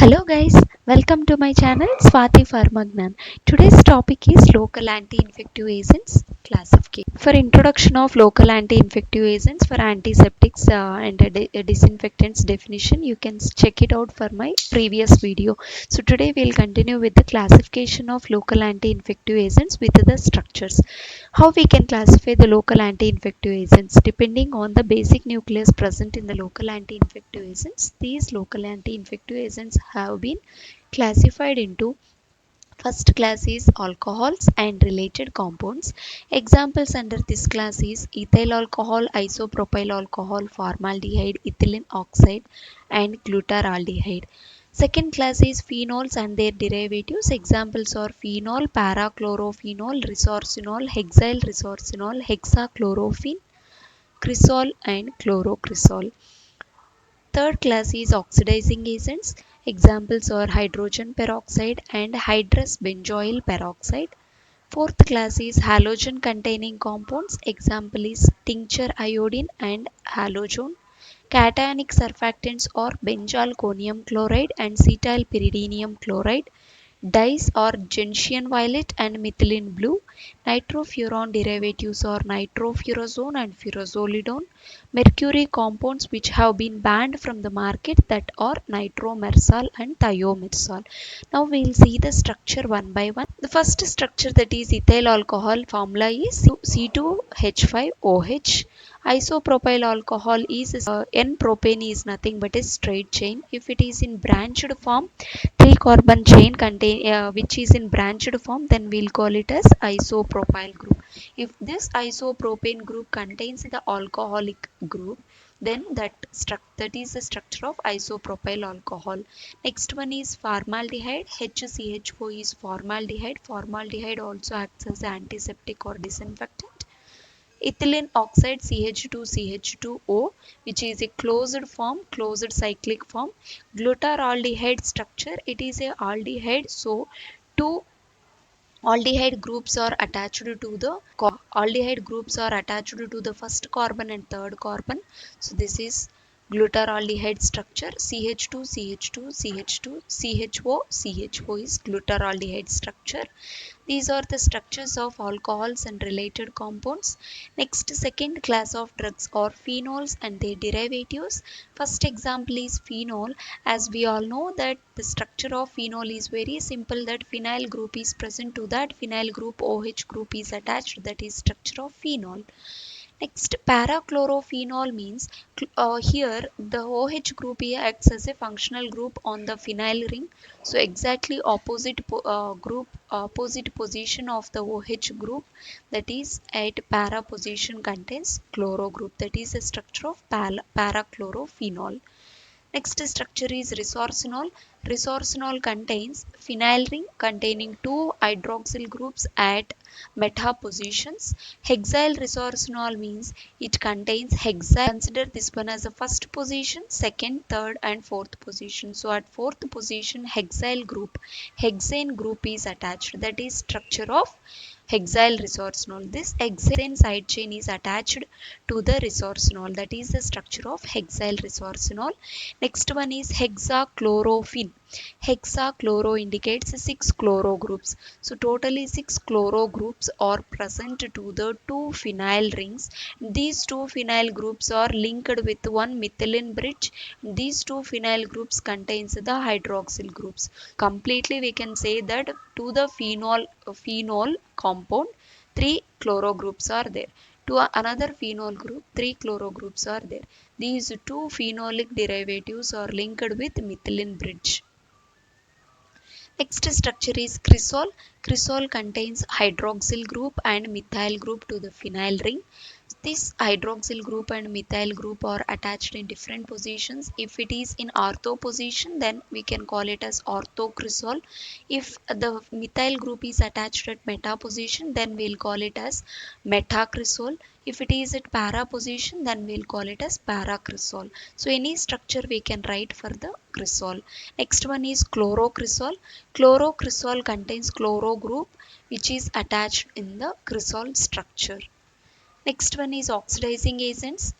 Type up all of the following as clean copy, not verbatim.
Hello guys, welcome to my channel Swati Pharmagnan. Today's topic is local anti-infective agents classification. For introduction of local anti-infective agents for antiseptics and disinfectants definition, you can check it out for my previous video. So today we'll continue with the classification of local anti-infective agents with the structures. How we can classify the local anti-infective agents depending on the basic nucleus present in the local anti-infective agents. These local anti-infective agents have been classified into first class is alcohols and related compounds. Examples under this class is ethyl alcohol, isopropyl alcohol, formaldehyde, ethylene oxide and glutaraldehyde. Second class is phenols and their derivatives. Examples are phenol, parachlorophenol, resorcinol, hexyl resorcinol, hexachlorophene, cresol and chlorocresol. Third class is oxidizing agents. Examples are hydrogen peroxide and hydrous benzoyl peroxide. Fourth class is halogen containing compounds. Example is tincture iodine and halogene. Cationic surfactants are benzalkonium chloride and cetylpyridinium chloride. Dyes are gentian violet and methylene blue. Nitrofuran derivatives are nitrofurazone and furazolidone. Mercury compounds which have been banned from the market that are nitromersal and thiomersal. Now we will see the structure one by one. The first structure, that is ethyl alcohol, formula is C2H5OH. Isopropyl alcohol is N-propane is nothing but a straight chain. If it is in branched form, three carbon chain which is in branched form, then we'll call it as isopropyl group. If this isopropane group contains the alcoholic group, then that is the structure of isopropyl alcohol. Next one is formaldehyde. HCHO is formaldehyde. Formaldehyde also acts as an antiseptic or disinfectant. Ethylene oxide, CH2CH2O, which is a closed form, closed cyclic form. Glutaraldehyde structure, it is a aldehyde, so two aldehyde groups are attached to the first carbon and third carbon. So this is glutaraldehyde structure. CH2 CH2 CH2 CHO CHO is glutaraldehyde structure. These are the structures of alcohols and related compounds. Next, second class of drugs are phenols and their derivatives. First example is phenol. As we all know that the structure of phenol is very simple, that phenyl group is present, to that phenyl group OH group is attached, that is structure of phenol. Next, parachlorophenol means here the OH group here acts as a functional group on the phenyl ring. So exactly opposite position of the OH group, that is at para position, contains chloro group, that is the structure of parachlorophenol. Next structure is resorcinol. Resorcinol contains phenyl ring containing two hydroxyl groups at meta positions. Hexyl resorcinol means it contains hexyl. Consider this one as the first position, second, third and fourth position. So at fourth position, hexyl group, hexane group is attached. That is structure of hexyl resorcinol. This hexane side chain is attached to the resorcinol. That is the structure of hexyl resorcinol. Next one is hexachlorophene. Hexachloro indicates six chloro groups. So totally six chloro groups are present to the two phenyl rings. These two phenyl groups are linked with one methylene bridge. These two phenyl groups contains the hydroxyl groups. Completely we can say that to the phenol compound, three chloro groups are there. To another phenol group, three chloro groups are there. These two phenolic derivatives are linked with methylene bridge. Next structure is cresol. Cresol contains hydroxyl group and methyl group to the phenyl ring. This hydroxyl group and methyl group are attached in different positions. If it is in ortho position, then we can call it as orthocresol. If the methyl group is attached at meta position, then we'll call it as metacresol. If it is at para position, then we'll call it as paracresol. So any structure we can write for the cresol. Next one is chlorocresol. Chlorocresol contains chloro group which is attached in the cresol structure. Next one is oxidizing agents.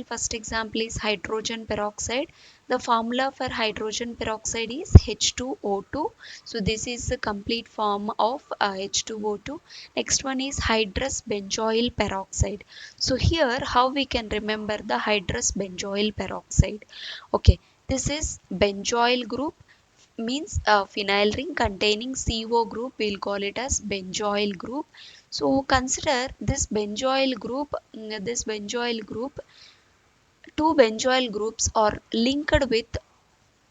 First example is hydrogen peroxide. The formula for hydrogen peroxide is H2O2. So this is the complete form of H2O2. Next one is hydrous benzoyl peroxide. So here how we can remember the hydrous benzoyl peroxide. Okay, this is benzoyl group means a phenyl ring containing CO group. We'll call it as benzoyl group. So consider this benzoyl group, two benzoyl groups are linked with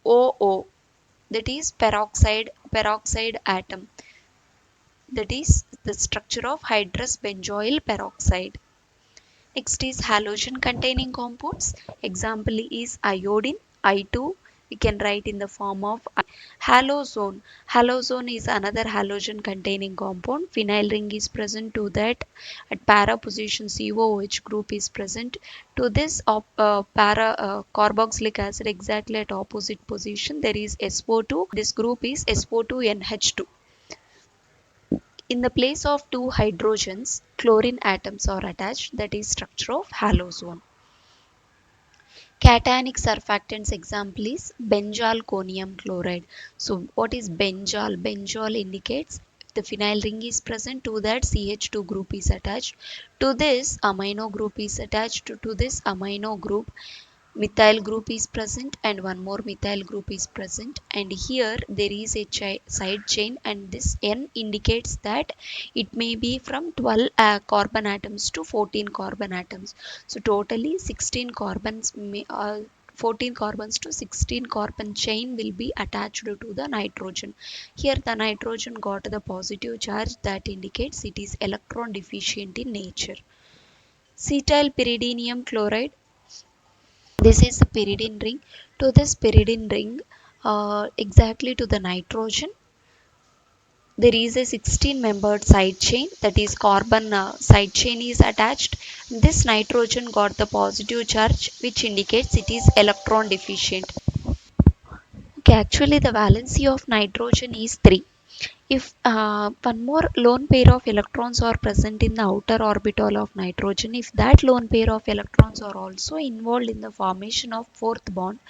OO, that is peroxide atom, that is the structure of hydrous benzoyl peroxide. Next is halogen containing compounds. Example is iodine, I2. We can write in the form of halozone. Halozone is another halogen containing compound. Phenyl ring is present to that. At para position COOH group is present. To this para carboxylic acid exactly at opposite position there is SO2. This group is SO2NH2. In the place of two hydrogens, chlorine atoms are attached, that is structure of halozone. Cationic surfactants example is benzalkonium chloride. So what is benzal? Benzal indicates if the phenyl ring is present, to that CH2 group is attached. To this amino group is attached. To this amino group methyl group is present and one more methyl group is present, and here there is a side chain, and this N indicates that it may be from 12 carbon atoms to 14 carbon atoms. So totally 16 carbons 14 carbons to 16 carbon chain will be attached to the nitrogen. Here the nitrogen got the positive charge, that indicates it is electron deficient in nature. Cetyl pyridinium chloride, this is the pyridine ring. To this pyridine ring, exactly to the nitrogen, there is a 16 membered side chain, that is carbon side chain is attached. This nitrogen got the positive charge, which indicates it is electron deficient. Okay, actually the valency of nitrogen is 3. If one more lone pair of electrons are present in the outer orbital of nitrogen, if that lone pair of electrons are also involved in the formation of fourth bond,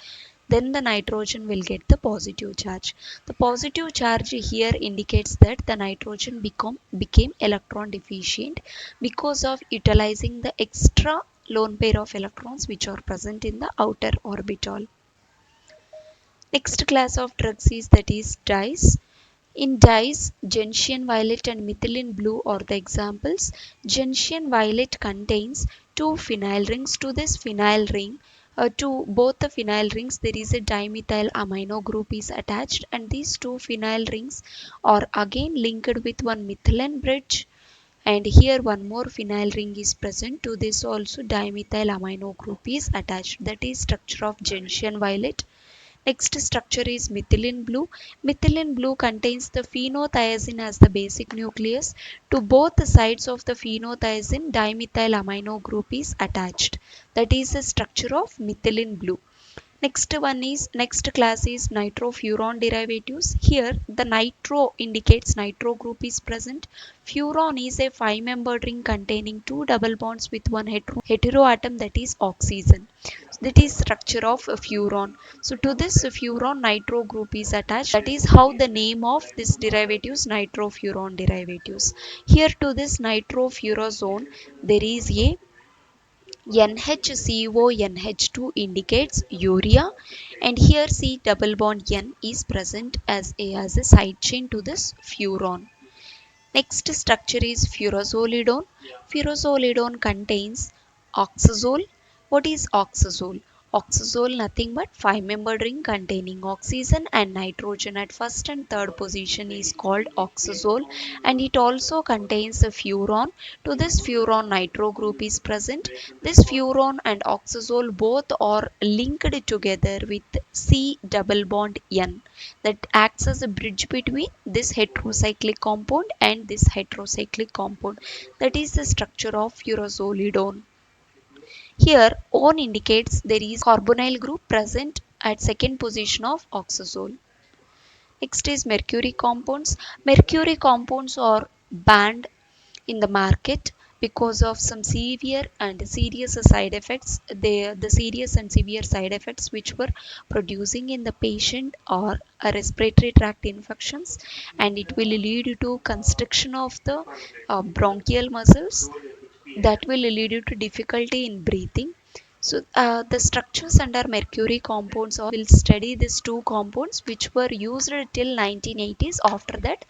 then the nitrogen will get the positive charge. The positive charge here indicates that the nitrogen became electron deficient because of utilizing the extra lone pair of electrons which are present in the outer orbital. Next class of drugs is that is dyes. In dyes, gentian violet and methylene blue are the examples. Gentian violet contains two phenyl rings. To this phenyl ring, to both the phenyl rings, there is a dimethyl amino group is attached, and these two phenyl rings are again linked with one methylene bridge. And here one more phenyl ring is present. To this also dimethyl amino group is attached. That is structure of gentian violet. Next structure is methylene blue. Methylene blue contains the phenothiazine as the basic nucleus. To both sides of the phenothiazine, dimethyl amino group is attached. That is the structure of methylene blue. Next class is nitrofuran derivatives. Here the nitro indicates nitro group is present. Furan is a 5-membered ring containing two double bonds with one heteroatom, that is oxygen. That is structure of a furan. So to this furan nitro group is attached. That is how the name of this derivatives nitrofuran derivatives. Here to this nitrofurazone there is a NHCONH2 indicates urea, and here C double bond N is present as a side chain to this furan. Next structure is furazolidone. Furazolidone contains oxazole. What is oxazole? Oxazole nothing but 5-membered ring containing oxygen and nitrogen at first and third position is called oxazole, and it also contains a furan. To this furan nitro group is present. This furan and oxazole both are linked together with C double bond N, that acts as a bridge between this heterocyclic compound and this heterocyclic compound. That is the structure of furazolidone. Here one indicates there is carbonyl group present at second position of oxazole. Next is mercury compounds. Mercury compounds are banned in the market because of some severe and serious side effects. The serious and severe side effects which were producing in the patient are a respiratory tract infections, and it will lead to constriction of the bronchial muscles, that will lead you to difficulty in breathing. So the structures under mercury compounds will study these two compounds which were used till 1980s. After that,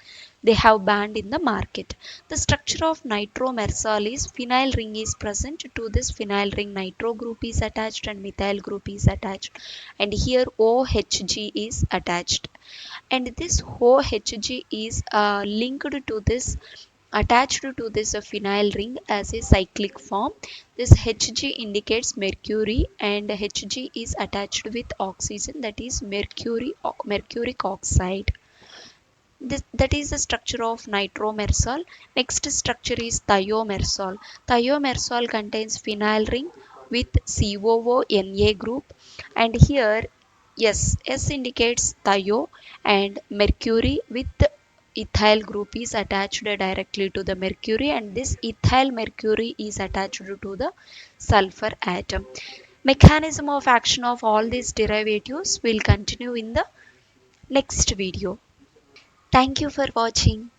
they have banned in the market. The structure of nitromersal is phenyl ring is present. To this phenyl ring, nitro group is attached and methyl group is attached, and here OHG is attached. And this OHG is linked to this attached to this phenyl ring as a cyclic form. This Hg indicates mercury, and Hg is attached with oxygen, that is mercuric oxide. That is the structure of nitromersal. Next structure is thiomersal. Thiomersal contains phenyl ring with COO-Na group, and here S indicates thio, and mercury with ethyl group is attached directly to the mercury, and this ethyl mercury is attached to the sulfur atom. Mechanism of action of all these derivatives will continue in the next video. Thank you for watching.